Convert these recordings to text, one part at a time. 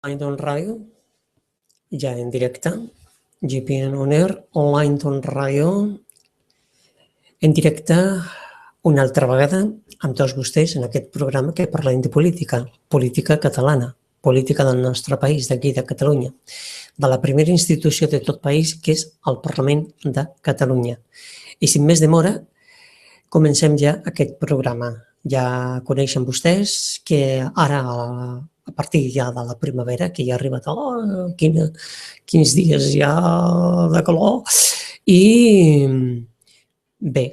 Online Radio, ja en directe, GPN On Air, Online Radio, en directe una altra vegada amb tots vostès en aquest programa que parlem de política, política catalana, política del nostre país, d'aquí de Catalunya, de la primera institució de tot país que és el Parlament de Catalunya. I sin més demora, comencem ja aquest programa. Ja coneixen vostès que ara, a partir ja de la primavera, que ja ha arribat, quins dies ja de calor, i bé,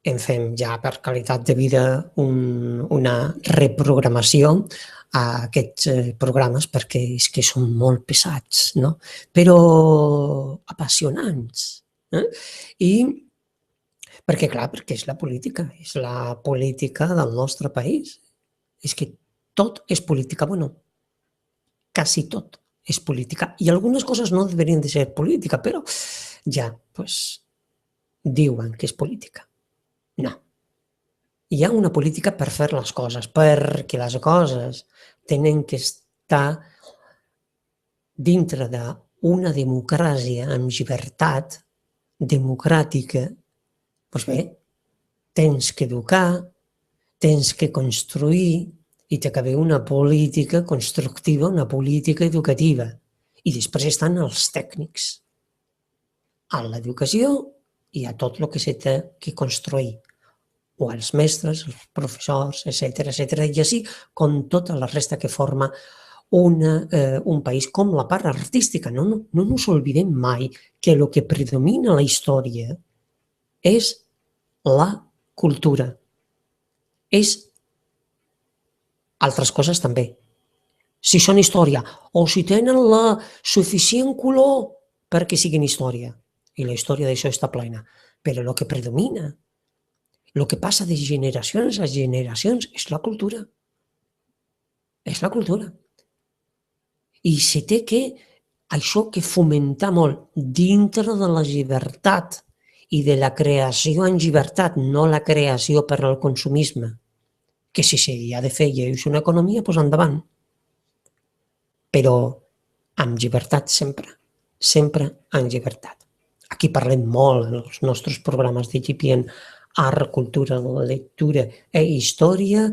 en fem ja per qualitat de vida una reprogramació a aquests programes perquè és que són molt pesats, no? Però apassionants. I perquè, clar, perquè és la política del nostre país. És que tot és política, bueno, quasi tot és política. I algunes coses no deurien de ser política, però ja, doncs, diuen que és política. No. Hi ha una política per fer les coses, perquè les coses tenen que estar dintre d'una democràcia amb llibertat democràtica. Doncs bé, tens que educar, tens que construir i té que haver una política constructiva, una política educativa. I després estan els tècnics, a l'educació i a tot el que s'ha de construir, o els mestres, els professors, etcètera, i així com tota la resta que forma un país, com la part artística. No ens oblidem mai que el que predomina a la història és la cultura. És altres coses també. Si són història o si tenen la suficient color perquè siguin història. I la història d'això està plena. Però el que predomina, el que passa de generacions a generacions és la cultura. És la cultura. I se té que això que fomentar molt dintre de la llibertat i de la creació en llibertat, no la creació per al consumisme, que si s'hi ha de fer i és una economia, doncs endavant. Però amb llibertat sempre, sempre amb llibertat. Aquí parlem molt en els nostres programes de GPN, art, cultura, lectura i història,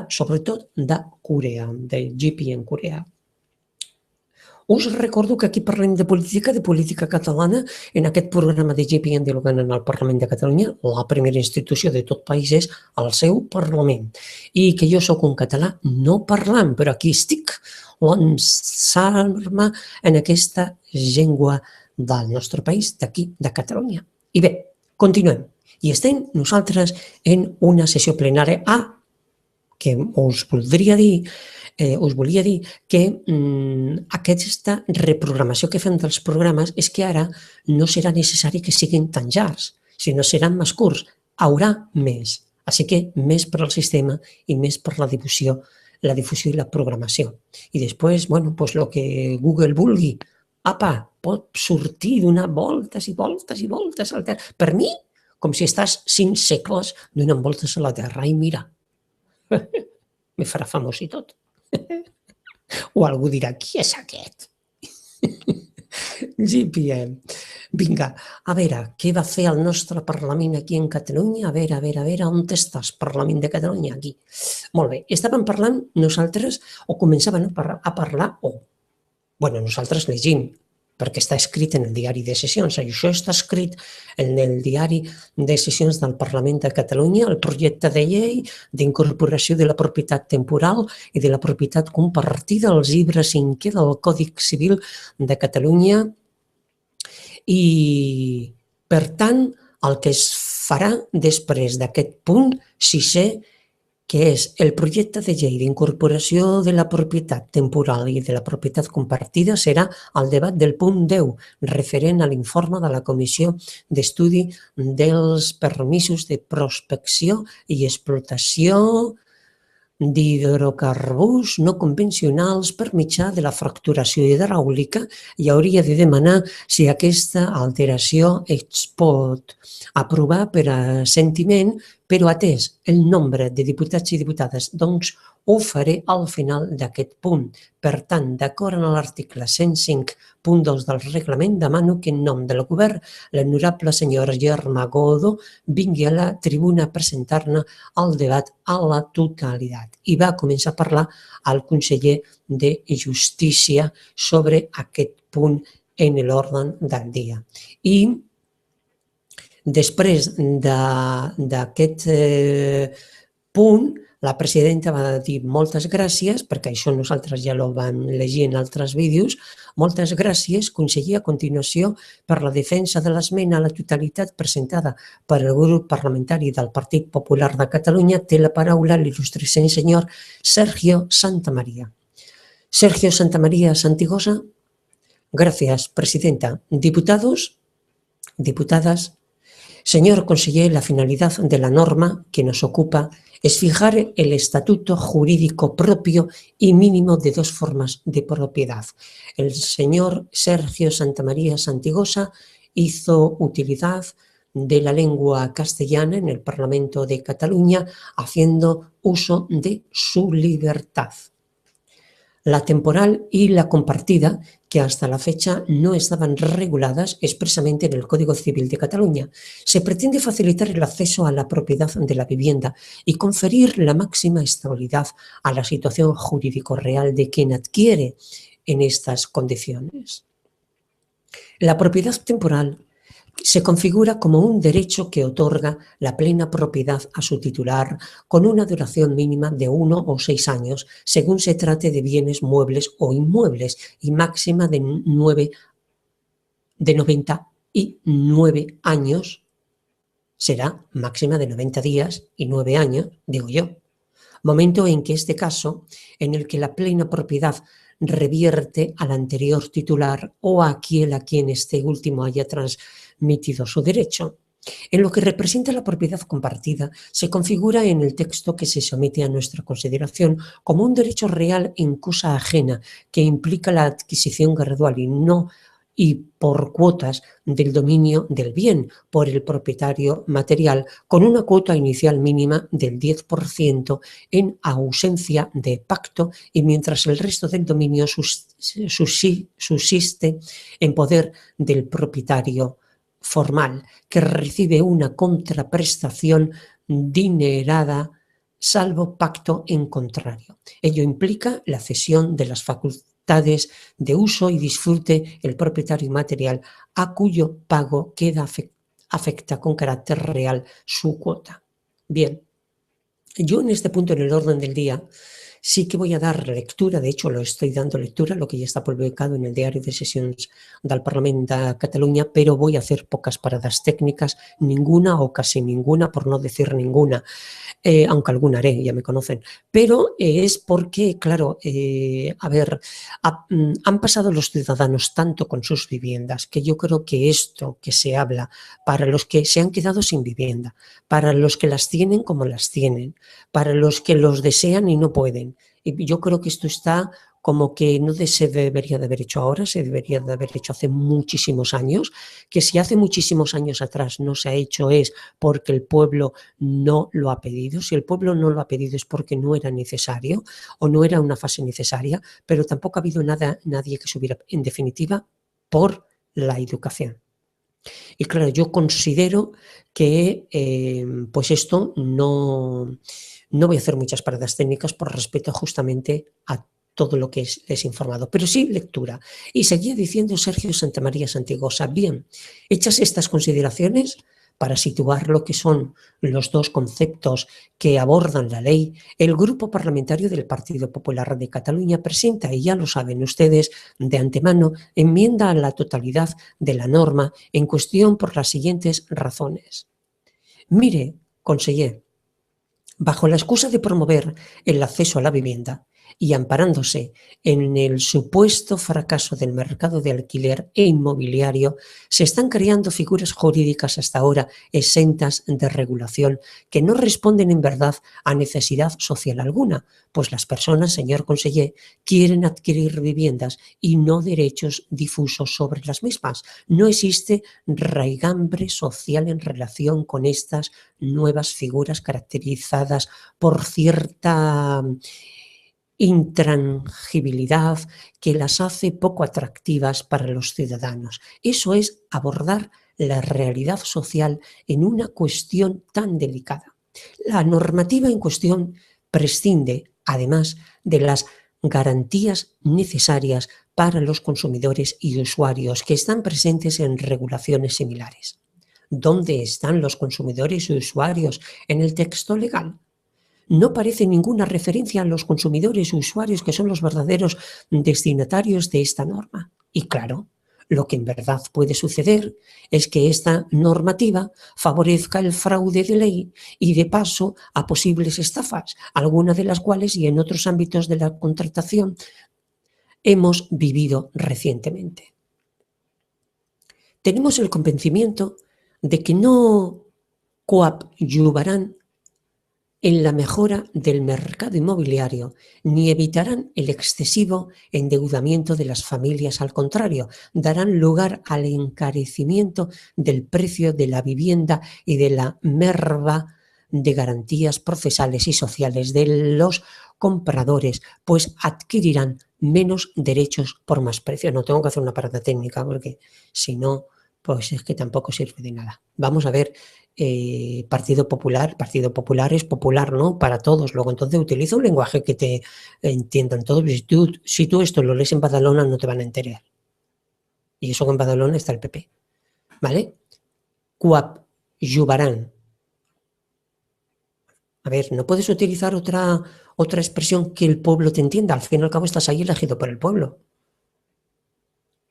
sobretot de Corea, de GPN Corea. Us recordo que aquí parlem de política catalana, en aquest programa de GPN dialogant en el Parlament de Catalunya, la primera institució de tot país és el seu Parlament. I que jo sóc un català no parlant, però aquí estic lançant-me en aquesta llengua del nostre país, d'aquí, de Catalunya. I bé, continuem. I estem nosaltres en una sessió plenària que us volia dir que aquesta reprogramació que fem dels programes és que ara no serà necessari que siguin tan llargs, sinó seran més curts. Haurà més. Així que més per al sistema i més per la difusió i la programació. I després, bueno, doncs el que Google vulgui. Apa, pot sortir donar voltes i voltes i voltes a la Terra. Per mi, com si estàs 5 segles donant voltes a la Terra. I mira, me farà famós i tot. O algú dirà, qui és aquest? GPN. Vinga, a veure, què va fer el nostre Parlament aquí en Catalunya? A veure, on estàs, Parlament de Catalunya? Aquí. Molt bé, estàvem parlant nosaltres, o començàvem a parlar, nosaltres llegim, perquè està escrit en el diari de sessions. Això està escrit en el diari de sessions del Parlament de Catalunya, el projecte de llei d'incorporació de la propietat temporal i de la propietat compartida al llibre 5è del Còdic Civil de Catalunya. I, per tant, el que es farà després d'aquest punt 6è, que és el projecte de llei d'incorporació de la propietat temporal i de la propietat compartida, serà el debat del punt 10, referent a l'informe de la Comissió d'Estudi dels Permisos de Prospecció i Explotació d'hidrocarburs no convencionals per mitjà de la fracturació hidràulica i hauria de demanar si aquesta alteració es pot aprovar per assentiment Però atès el nombre de diputats i diputades, doncs ho faré al final d'aquest punt. Per tant, d'acord amb l'article 105.2 del reglament, demano que en nom del govern l'honorable senyor Germà Godó vingui a la tribuna a presentar-ne el debat a la totalitat. I va començar a parlar el conseller de Justícia sobre aquest punt en l'ordre del dia. I després d'aquest punt, la presidenta va dir moltes gràcies, perquè això nosaltres ja ho vam llegir en altres vídeos, moltes gràcies, conseller, a continuació, per la defensa de l'esmena a la totalitat presentada per el grup parlamentari del Partit Popular de Catalunya. Té la paraula l'il·lustre senyor Sergio Santamaría. Sergio Santamaría Santigosa. Gracias, presidenta. Diputados, diputadas, señor conseller, la finalidad de la norma que nos ocupa es fijar el estatuto jurídico propio y mínimo de dos formas de propiedad. El señor Sergio Santamaría Santigosa hizo utilidad de la lengua castellana en el Parlamento de Cataluña, haciendo uso de su libertad. La temporal y la compartida, que hasta la fecha no estaban reguladas expresamente en el Código Civil de Cataluña. Se pretende facilitar el acceso a la propiedad de la vivienda y conferir la máxima estabilidad a la situación jurídico real de quien adquiere en estas condiciones. La propiedad temporal se configura como un derecho que otorga la plena propiedad a su titular con una duración mínima de 1 o 6 años, según se trate de bienes muebles o inmuebles, y máxima de 99 años, será máxima de 90 días y 9 años, digo yo, momento en que este caso, en el que la plena propiedad revierte al anterior titular o a quien este último haya transmitido su derecho. En lo que representa la propiedad compartida, se configura en el texto que se somete a nuestra consideración como un derecho real en cosa ajena que implica la adquisición gradual y por cuotas del dominio del bien por el propietario material, con una cuota inicial mínima del 10% en ausencia de pacto y mientras el resto del dominio subsiste en poder del propietario formal, que recibe una contraprestación dinerada salvo pacto en contrario. Ello implica la cesión de las facultades de uso y disfrute el propietario material a cuyo pago queda afecta con carácter real su cuota. Bien, yo en este punto en el orden del día sí que voy a dar lectura, de hecho lo estoy dando lectura, lo que ya está publicado en el diario de sesiones del Parlamento de Cataluña, pero voy a hacer pocas paradas técnicas, ninguna o casi ninguna, por no decir ninguna, aunque alguna haré, ya me conocen, pero es porque, claro, han pasado los ciudadanos tanto con sus viviendas que yo creo que esto que se habla para los que se han quedado sin vivienda, para los que las tienen como las tienen, para los que los desean y no pueden, y yo creo que esto está como que no se debería de haber hecho ahora, se debería de haber hecho hace muchísimos años, que si hace muchísimos años atrás no se ha hecho es porque el pueblo no lo ha pedido. Si el pueblo no lo ha pedido es porque no era necesario o no era una fase necesaria, pero tampoco ha habido nadie que subiera, en definitiva, por la educación. Y claro, yo considero que pues esto no voy a hacer muchas paradas técnicas por respeto justamente a todo lo que les he informado, pero sí lectura. Y seguía diciendo Sergio Santamaría Santigosa, bien, hechas estas consideraciones, para situar lo que son los dos conceptos que abordan la ley, el Grupo Parlamentario del Partido Popular de Cataluña presenta, y ya lo saben ustedes de antemano, enmienda a la totalidad de la norma en cuestión por las siguientes razones. Mire, conseller, bajo la excusa de promover el acceso a la vivienda, y amparándose en el supuesto fracaso del mercado de alquiler e inmobiliario, se están creando figuras jurídicas hasta ahora exentas de regulación que no responden en verdad a necesidad social alguna, pues las personas, señor conseller, quieren adquirir viviendas y no derechos difusos sobre las mismas. No existe raigambre social en relación con estas nuevas figuras caracterizadas por cierta intrangibilidad que las hace poco atractivas para los ciudadanos. Eso es abordar la realidad social en una cuestión tan delicada. La normativa en cuestión prescinde, además, de las garantías necesarias para los consumidores y usuarios que están presentes en regulaciones similares. ¿Dónde están los consumidores y usuarios en el texto legal? No aparece ninguna referencia a los consumidores y usuarios que son los verdaderos destinatarios de esta norma. Y claro, lo que en verdad puede suceder es que esta normativa favorezca el fraude de ley y de paso a posibles estafas, algunas de las cuales y en otros ámbitos de la contratación hemos vivido recientemente. Tenemos el convencimiento de que no coadyuvarán en la mejora del mercado inmobiliario, ni evitarán el excesivo endeudamiento de las familias. Al contrario, darán lugar al encarecimiento del precio de la vivienda y de la merma de garantías procesales y sociales de los compradores, pues adquirirán menos derechos por más precio. No tengo que hacer una parada técnica porque si no, pues es que tampoco sirve de nada. Vamos a ver. Partido Popular es popular, ¿no? Para todos. Luego entonces utiliza un lenguaje que te entiendan todos. Si tú esto lo lees en Badalona no te van a enterar. Y eso que en Badalona está el PP. ¿Vale? Coadyuvarán. A ver, no puedes utilizar otra expresión que el pueblo te entienda. Al fin y al cabo estás ahí elegido por el pueblo.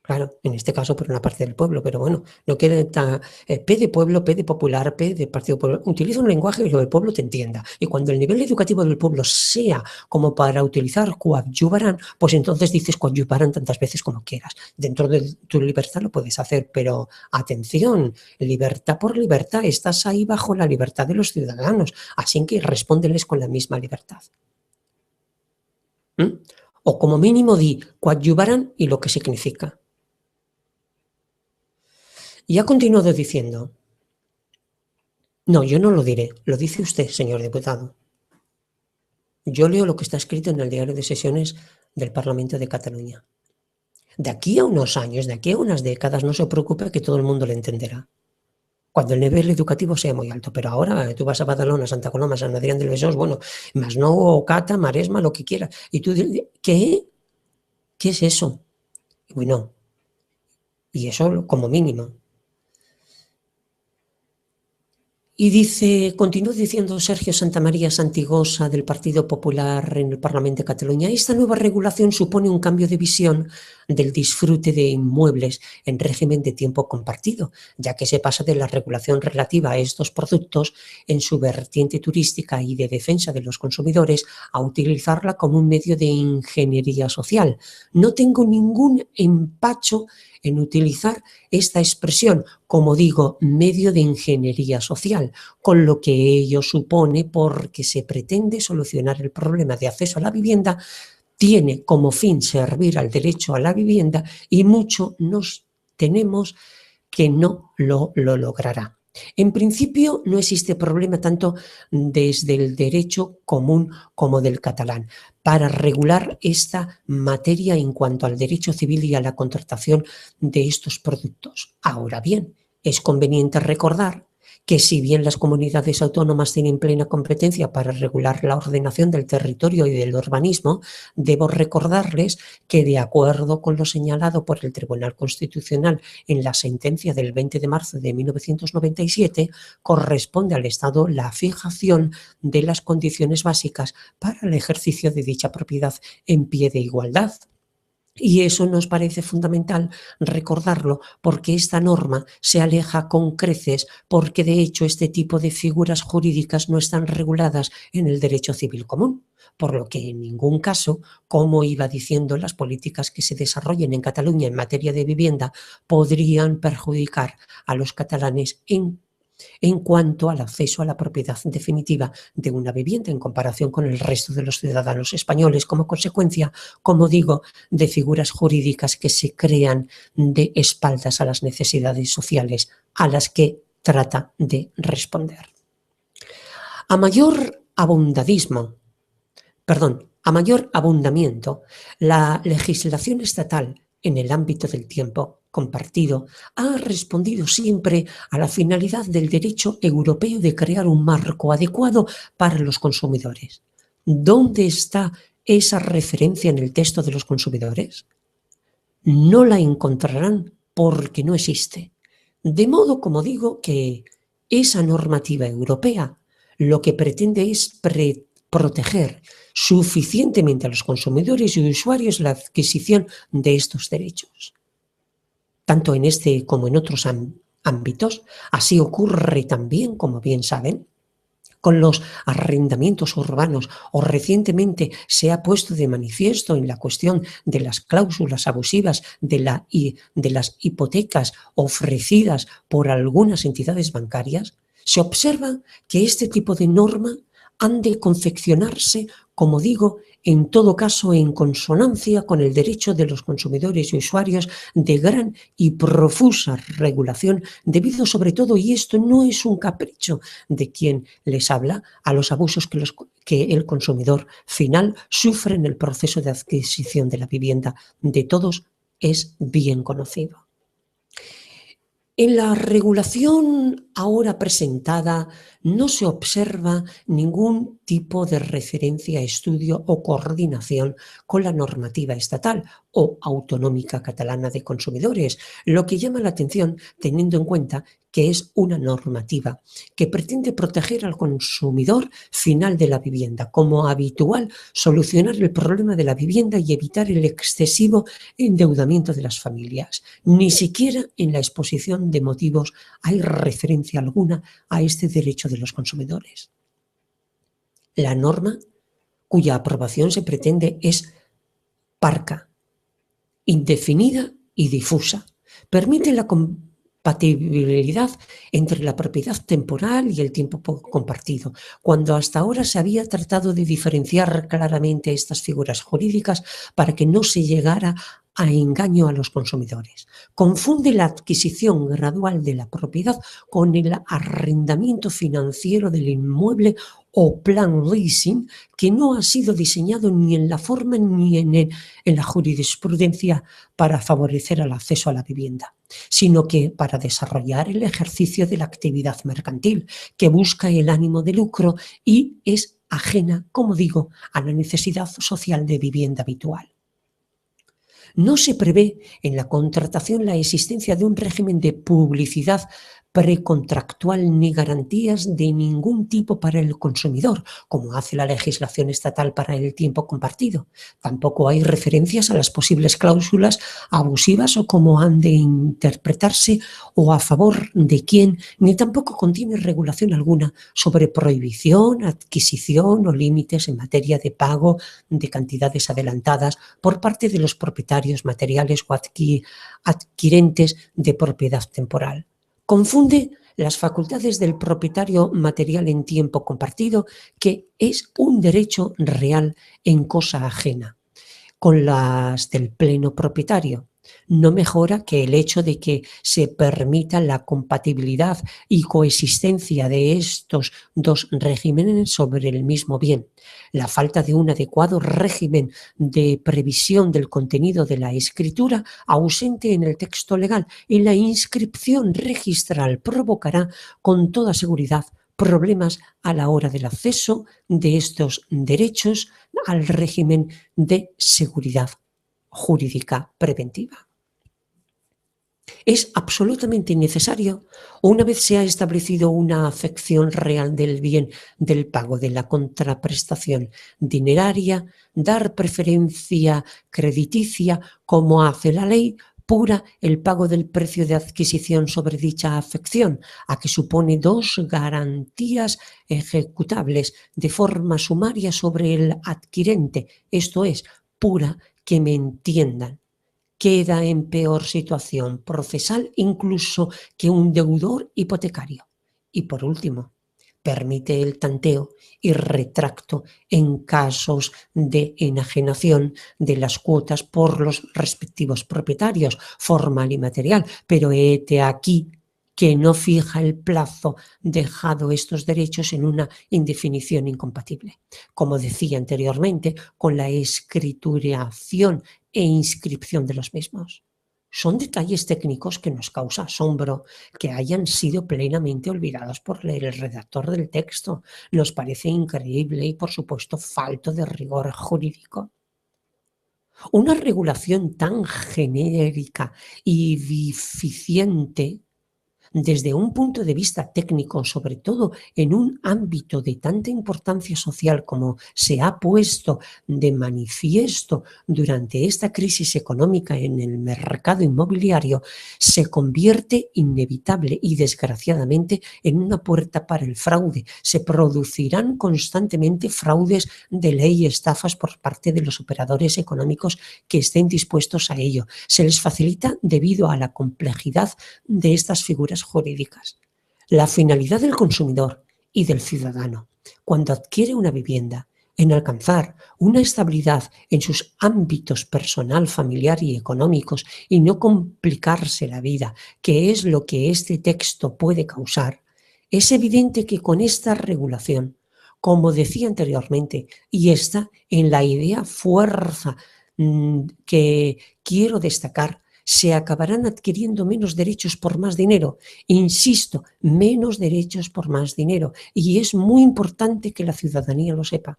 Claro, en este caso por una parte del pueblo, pero bueno, no quiere P de pueblo, P de popular, P de partido popular. Utiliza un lenguaje que el pueblo te entienda. Y cuando el nivel educativo del pueblo sea como para utilizar coadyuvarán, pues entonces dices coadyuvarán tantas veces como quieras. Dentro de tu libertad lo puedes hacer, pero atención, libertad por libertad, estás ahí bajo la libertad de los ciudadanos, así que respóndeles con la misma libertad. O como mínimo di coadyuvarán y lo que significa. Y ha continuado diciendo, no, yo no lo diré, lo dice usted, señor diputado. Yo leo lo que está escrito en el diario de sesiones del Parlamento de Cataluña. De aquí a unos años, de aquí a unas décadas, no se preocupe que todo el mundo lo entenderá. Cuando el nivel educativo sea muy alto, pero ahora tú vas a Badalona, Santa Coloma, San Adrián del Besós, bueno, más no, Cata, Maresma, lo que quieras. Y tú, ¿qué? ¿Qué es eso? Bueno, y eso como mínimo. Y dice, continúa diciendo Sergio Santamaría Santigosa del Partido Popular en el Parlamento de Cataluña, esta nueva regulación supone un cambio de visión del disfrute de inmuebles en régimen de tiempo compartido, ya que se pasa de la regulación relativa a estos productos en su vertiente turística y de defensa de los consumidores a utilizarla como un medio de ingeniería social. No tengo ningún empacho en utilizar esta expresión, como digo, medio de ingeniería social, con lo que ello supone porque se pretende solucionar el problema de acceso a la vivienda, tiene como fin servir al derecho a la vivienda y mucho nos tememos que no lo logrará. En principio no existe problema tanto desde el derecho común como del catalán para regular esta materia en cuanto al derecho civil y a la contratación de estos productos. Ahora bien, es conveniente recordar que si bien las comunidades autónomas tienen plena competencia para regular la ordenación del territorio y del urbanismo, debo recordarles que de acuerdo con lo señalado por el Tribunal Constitucional en la sentencia del 20 de marzo de 1997, corresponde al Estado la fijación de las condiciones básicas para el ejercicio de dicha propiedad en pie de igualdad. Y eso nos parece fundamental recordarlo porque esta norma se aleja con creces porque de hecho este tipo de figuras jurídicas no están reguladas en el derecho civil común, por lo que en ningún caso, como iba diciendo, las políticas que se desarrollen en Cataluña en materia de vivienda podrían perjudicar a los catalanes en cuanto al acceso a la propiedad definitiva de una vivienda en comparación con el resto de los ciudadanos españoles como consecuencia, como digo, de figuras jurídicas que se crean de espaldas a las necesidades sociales a las que trata de responder. A mayor abundamiento, la legislación estatal en el ámbito del tiempo compartido ha respondido siempre a la finalidad del derecho europeo de crear un marco adecuado para los consumidores. ¿Dónde está esa referencia en el texto de los consumidores? No la encontrarán porque no existe. De modo, como digo, que esa normativa europea lo que pretende es proteger suficientemente a los consumidores y usuarios la adquisición de estos derechos. Tanto en este como en otros ámbitos, así ocurre también, como bien saben, con los arrendamientos urbanos o recientemente se ha puesto de manifiesto en la cuestión de las cláusulas abusivas de las hipotecas ofrecidas por algunas entidades bancarias, se observa que este tipo de norma han de confeccionarse, como digo, en todo caso en consonancia con el derecho de los consumidores y usuarios de gran y profusa regulación, debido sobre todo, y esto no es un capricho de quien les habla, a los abusos que el consumidor final sufre en el proceso de adquisición de la vivienda. De todos es bien conocido. En la regulación ahora presentada no se observa ningún tipo de referencia, estudio o coordinación con la normativa estatal o autonómica catalana de consumidores, lo que llama la atención teniendo en cuenta que es una normativa que pretende proteger al consumidor final de la vivienda, como habitual, solucionar el problema de la vivienda y evitar el excesivo endeudamiento de las familias. Ni siquiera en la exposición de motivos hay referencia alguna a este derecho de los consumidores. La norma cuya aprobación se pretende es parca, indefinida y difusa. Permite la compatibilidad entre la propiedad temporal y el tiempo compartido, cuando hasta ahora se había tratado de diferenciar claramente estas figuras jurídicas para que no se llegara a engaño a los consumidores. Confunde la adquisición gradual de la propiedad con el arrendamiento financiero del inmueble o plan leasing, que no ha sido diseñado ni en la forma ni en la jurisprudencia para favorecer el acceso a la vivienda, sino que para desarrollar el ejercicio de la actividad mercantil, que busca el ánimo de lucro y es ajena, como digo, a la necesidad social de vivienda habitual. No se prevé en la contratación la existencia de un régimen de publicidad precontractual ni garantías de ningún tipo para el consumidor, como hace la legislación estatal para el tiempo compartido. Tampoco hay referencias a las posibles cláusulas abusivas o cómo han de interpretarse o a favor de quién, ni tampoco contiene regulación alguna sobre prohibición, adquisición o límites en materia de pago de cantidades adelantadas por parte de los propietarios materiales o adquirentes de propiedad temporal. Confunde las facultades del propietario material en tiempo compartido, que es un derecho real en cosa ajena, con las del pleno propietario. No mejora que el hecho de que se permita la compatibilidad y coexistencia de estos dos regímenes sobre el mismo bien. La falta de un adecuado régimen de previsión del contenido de la escritura ausente en el texto legal y la inscripción registral provocará con toda seguridad problemas a la hora del acceso de estos derechos al régimen de seguridad jurídica preventiva. Es absolutamente innecesario, una vez se ha establecido una afección real del bien del pago de la contraprestación dineraria, dar preferencia crediticia, como hace la ley, pura el pago del precio de adquisición sobre dicha afección, a que supone dos garantías ejecutables de forma sumaria sobre el adquirente, esto es, pura, que me entiendan. Queda en peor situación procesal incluso que un deudor hipotecario. Y por último, permite el tanteo y retracto en casos de enajenación de las cuotas por los respectivos propietarios, formal y material, pero hete aquí que no fija el plazo, dejado estos derechos en una indefinición incompatible. Como decía anteriormente, con la escrituración e inscripción de los mismos. Son detalles técnicos que nos causa asombro que hayan sido plenamente olvidados por el redactor del texto. Nos parece increíble y, por supuesto, falto de rigor jurídico. Una regulación tan genérica y deficiente desde un punto de vista técnico, sobre todo en un ámbito de tanta importancia social como se ha puesto de manifiesto durante esta crisis económica en el mercado inmobiliario, se convierte inevitable y desgraciadamente en una puerta para el fraude. Se producirán constantemente fraudes de ley y estafas por parte de los operadores económicos que estén dispuestos a ello. Se les facilita debido a la complejidad de estas figuras jurídicas. La finalidad del consumidor y del ciudadano cuando adquiere una vivienda en alcanzar una estabilidad en sus ámbitos personal, familiar y económicos y no complicarse la vida, que es lo que este texto puede causar, es evidente que con esta regulación, como decía anteriormente, y está en la idea fuerza que quiero destacar, se acabarán adquiriendo menos derechos por más dinero. Insisto, menos derechos por más dinero. Y es muy importante que la ciudadanía lo sepa.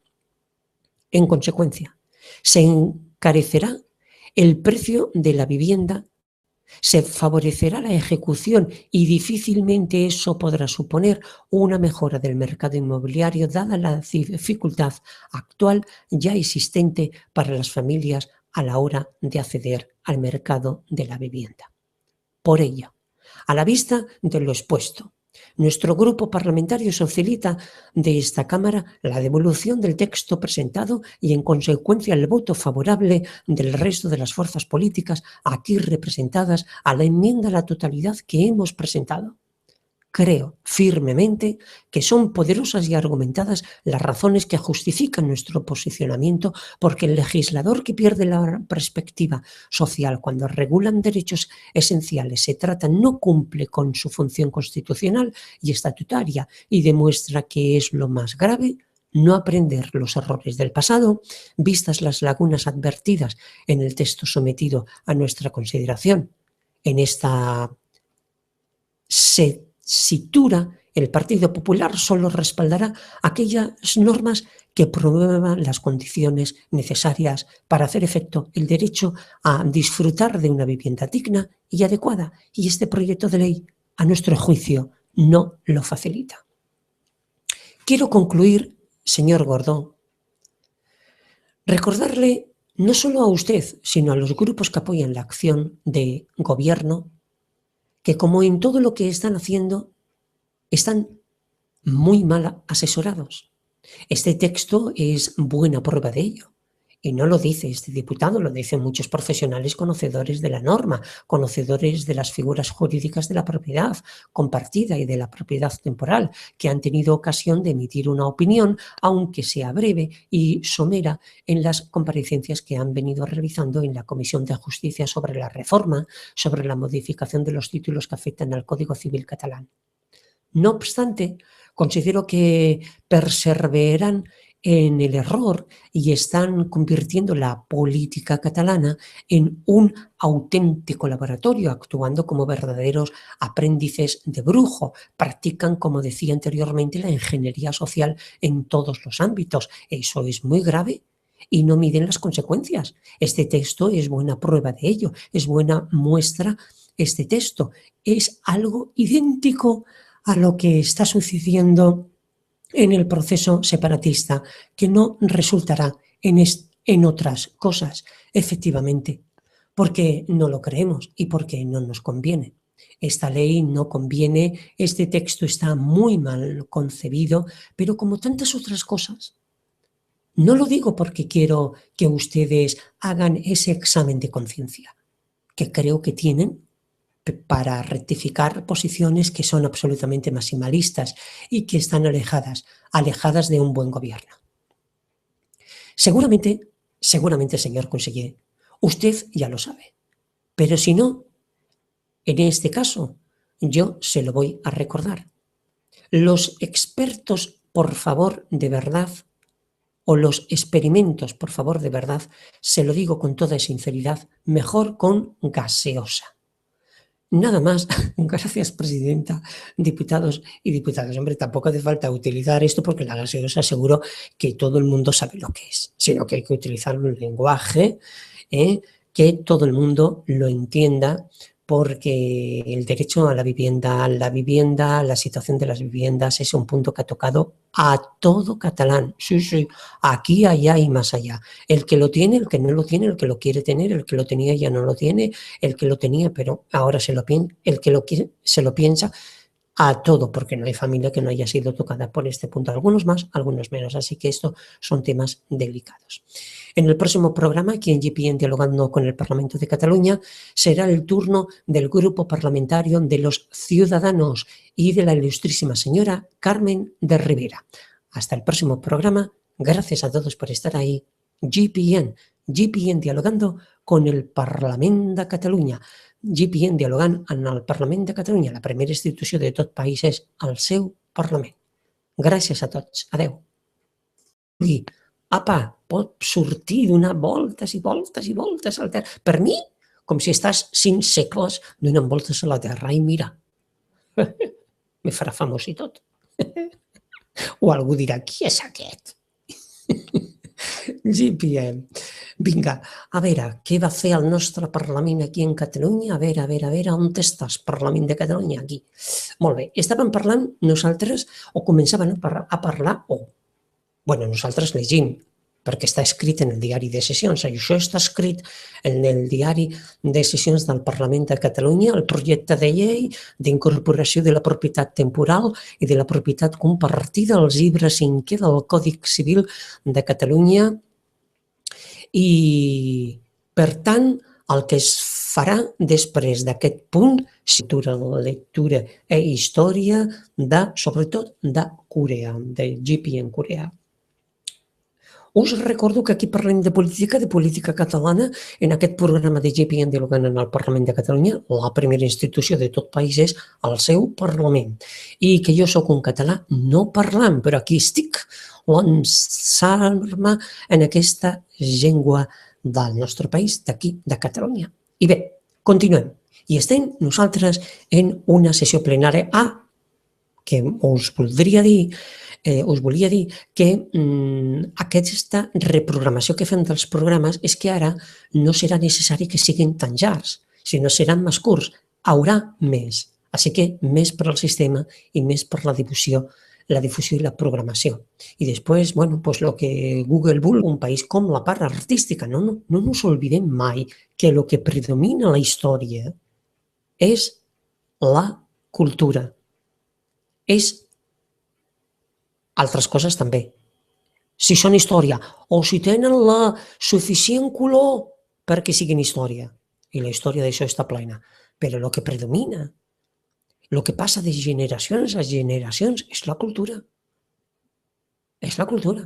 En consecuencia, se encarecerá el precio de la vivienda, se favorecerá la ejecución y difícilmente eso podrá suponer una mejora del mercado inmobiliario dada la dificultad actual ya existente para las familias a la hora de acceder al mercado de la vivienda. Por ello, a la vista de lo expuesto, nuestro grupo parlamentario solicita de esta Cámara la devolución del texto presentado y, en consecuencia, el voto favorable del resto de las fuerzas políticas aquí representadas a la enmienda a la totalidad que hemos presentado. Creo firmemente que son poderosas y argumentadas las razones que justifican nuestro posicionamiento, porque el legislador que pierde la perspectiva social cuando regulan derechos esenciales se trata no cumple con su función constitucional y estatutaria y demuestra que es lo más grave no aprender los errores del pasado, vistas las lagunas advertidas en el texto sometido a nuestra consideración. En esta tesitura, el Partido Popular solo respaldará aquellas normas que promuevan las condiciones necesarias para hacer efecto el derecho a disfrutar de una vivienda digna y adecuada, y este proyecto de ley, a nuestro juicio, no lo facilita. Quiero concluir, señor Gordó, recordarle no solo a usted, sino a los grupos que apoyan la acción de gobierno, que como en todo lo que están haciendo, están muy mal asesorados. Este texto es buena prueba de ello. Y no lo dice este diputado, lo dicen muchos profesionales conocedores de la norma, conocedores de las figuras jurídicas de la propiedad compartida y de la propiedad temporal, que han tenido ocasión de emitir una opinión, aunque sea breve y somera, en las comparecencias que han venido realizando en la Comisión de Justicia sobre la reforma, sobre la modificación de los títulos que afectan al Código Civil catalán. No obstante, considero que perseveran en el error y están convirtiendo la política catalana en un auténtico laboratorio, actuando como verdaderos aprendices de brujo. Practican, como decía anteriormente, la ingeniería social en todos los ámbitos. Eso es muy grave y no miden las consecuencias. Este texto es buena prueba de ello, es buena muestra este texto. Es algo idéntico a lo que está sucediendo en el proceso separatista, que no resultará en otras cosas, efectivamente, porque no lo creemos y porque no nos conviene. Esta ley no conviene, este texto está muy mal concebido, pero como tantas otras cosas, no lo digo porque quiero que ustedes hagan ese examen de conciencia, que creo que tienen para rectificar posiciones que son absolutamente maximalistas y que están alejadas de un buen gobierno. Seguramente, señor conseller, usted ya lo sabe, pero si no, en este caso, yo se lo voy a recordar. Los expertos, por favor, de verdad, o los experimentos, por favor, de verdad, se lo digo con toda sinceridad, mejor con gaseosa. Nada más, gracias presidenta, diputados y diputadas. Hombre, tampoco hace falta utilizar esto porque la gaseosa seguro que todo el mundo sabe lo que es, sino que hay que utilizar un lenguaje que todo el mundo lo entienda, porque el derecho a la vivienda, la situación de las viviendas es un punto que ha tocado a todo catalán. Sí, sí, aquí, allá y más allá. El que lo tiene, el que no lo tiene, el que lo quiere tener, el que lo tenía ya no lo tiene, el que lo tenía pero ahora el que lo quiere se lo piensa, a todo, porque no hay familia que no haya sido tocada por este punto. Algunos más, algunos menos. Así que estos son temas delicados. En el próximo programa, aquí en GPN Dialogando con el Parlamento de Cataluña, será el turno del Grupo Parlamentario de los Ciudadanos y de la ilustrísima señora Carmen de Rivera. Hasta el próximo programa. Gracias a todos por estar ahí. GPN Dialogando con el Parlament de Catalunya. GPN dialogant en el Parlament de Catalunya, la primera institució de tot país és el seu Parlament. Gràcies a tots. Adeu. I, apa, pot sortir donar voltes i voltes i voltes a la Terra. Per mi, com si estàs 5 segles donant voltes a la Terra. I mira, me farà famós i tot. O algú dirà, qui és aquest? GPM. Vinga, a veure, què va fer el nostre Parlament aquí en Catalunya? A veure, on estàs, Parlament de Catalunya? Aquí. Molt bé, estàvem parlant nosaltres, o començaven a parlar, nosaltres llegim, perquè està escrit en el diari de sessions. Això està escrit en el diari de sessions del Parlament de Catalunya, el projecte de llei d'incorporació de la propietat temporal i de la propietat compartida als llibre 5è del Codi Civil de Catalunya. I, per tant, el que es farà després d'aquest punt, lectura i història, sobretot de Corea, de GPN Corea. Us recordo que aquí parlem de política catalana, en aquest programa de GPN dialogant en el Parlament de Catalunya, la primera institució de tot país és el seu Parlament. I que jo sóc un català no parlant, però aquí estic lançant-me en aquesta llengua del nostre país, d'aquí, de Catalunya. I bé, continuem. I estem nosaltres en una sessió plenària que us volia dir que aquesta reprogramació que fem dels programes és que ara no serà necessari que siguin tan llargs, sinó seran més curts. Haurà més. Així que més per al sistema i més per la difusió i la programació. I després, el que Google vulgui, un país com la part artística. No nos olvidem mai que el que predomina a la història és la cultura. És altres coses també. Si són història o si tenen la suficient color perquè siguin història. I la història d'això està plena. Però el que predomina, el que passa de generacions a generacions és la cultura. És la cultura.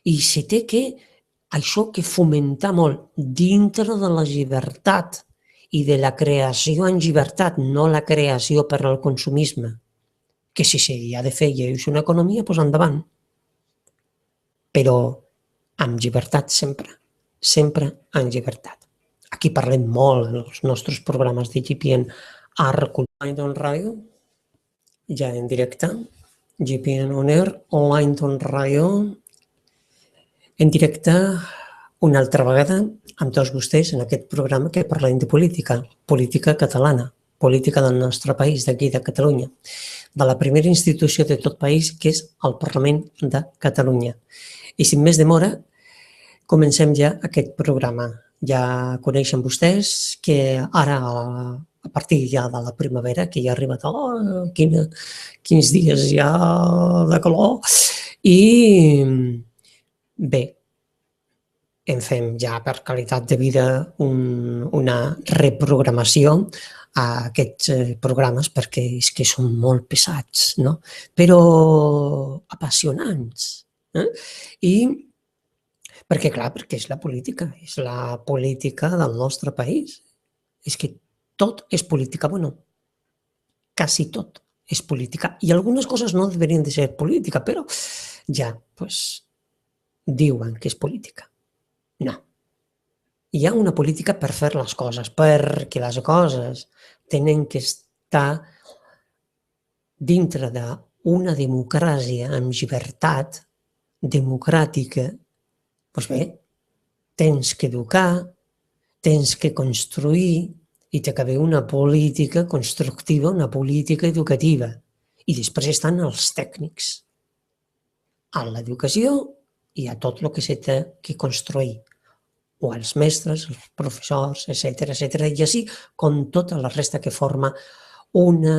I se té això que fomentar molt dintre de la llibertat i de la creació en llibertat, no la creació per al consumisme. Que si s'hi ha de fer i és una economia, doncs endavant. Però amb llibertat sempre. Sempre amb llibertat. Aquí parlem molt en els nostres programes de GPN online on radio, ja en directe, GPN on air, online on radio, en directe, una altra vegada amb tots vostès en aquest programa que parlem de política, política catalana, política del nostre país, d'aquí de Catalunya, de la primera institució de tot país, que és el Parlament de Catalunya. I sin més demora, comencem ja aquest programa. Ja coneixen vostès que ara, a partir ja de la primavera, que ja ha arribat, quins dies ja de calor, i bé, en fem ja per qualitat de vida una reprogramació a aquests programes perquè és que són molt pesats, no? Però apassionants. I perquè, clar, perquè és la política del nostre país. És que tot és política, bueno, quasi tot és política. I algunes coses no deurien de ser política, però ja, doncs, diuen que és política. No. Hi ha una política per fer les coses, perquè les coses tenen que estar dintre d'una democràcia amb llibertat democràtica. Doncs bé, tens que educar, tens que construir i té que haver una política constructiva, una política educativa. I després estan els tècnics, a l'educació i a tot el que s'ha de construir, o els mestres, els professors, etc. I així com tota la resta que forma una